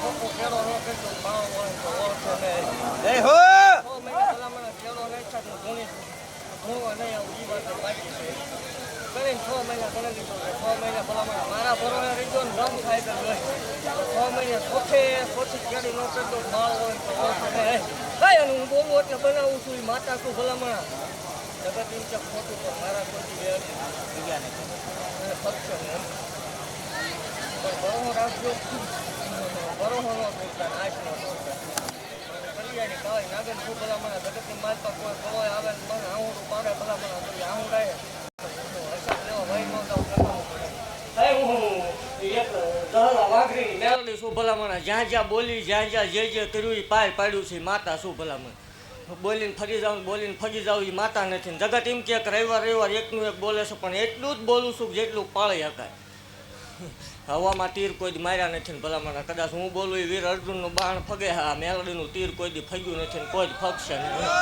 ખોખો કેળો ન કરતો ભાવ હોય તો ઓળખે નહીં. જય હો. 6 મહિના પહેલા મને કેળો નાખ્યા તો ધૂણી ધૂણવા નહીં આવું એ વાત બાકી છે. કરીને 6 મહિના કરી લીધો છે. 6 મહિના પહેલા મારા ભરોને રીતો ને રમ થાય તો હોય. 6 મહિને સોથી કેળી ન કરતો ભાવ હોય તો ઓળખે નહીં. કઈ અને હું બોલું એટલે બનાવું છું એ માતા છું ભલામણ જગત એમ કે ખોટું પણ મારા ખોટી બે અને ફરશે ને પણ બરોહો રાખજો બરોહો ન તોડતા નાશ ન તોડતા કલ્યાણી કહેવાય નાગન શું ભલામણ જગતની માલપા કોઈ કવાય આવે ને મને આવું પાડે ભલામણ તો આવું ગાય હિસાબ લેવા ભાઈ ન જાવ કરવાનું પડે એક દહલા વાઘરીની મેળવી શું ભલામણ જ્યાં જ્યાં બોલી જ્યાં જ્યાં જે કર્યું એ પાર પાડ્યું છે માતા શું ભલામણ બોલીને ફરી જાવ એ માતા નથી જગત એમ કે રવિવાર એકનું એક બોલે છે પણ એટલું જ બોલું છું જેટલું પાળી શકાય હવામાં તીર કોઈ માર્યા નથી ને ભલામણ કદાચ હું બોલું એ વીર અર્જુનનું બાણ ફગે હા મેલડીનું તીર કોઈ દી ફગ્યું નથી ને કોઈ જ ફગશે નહીં.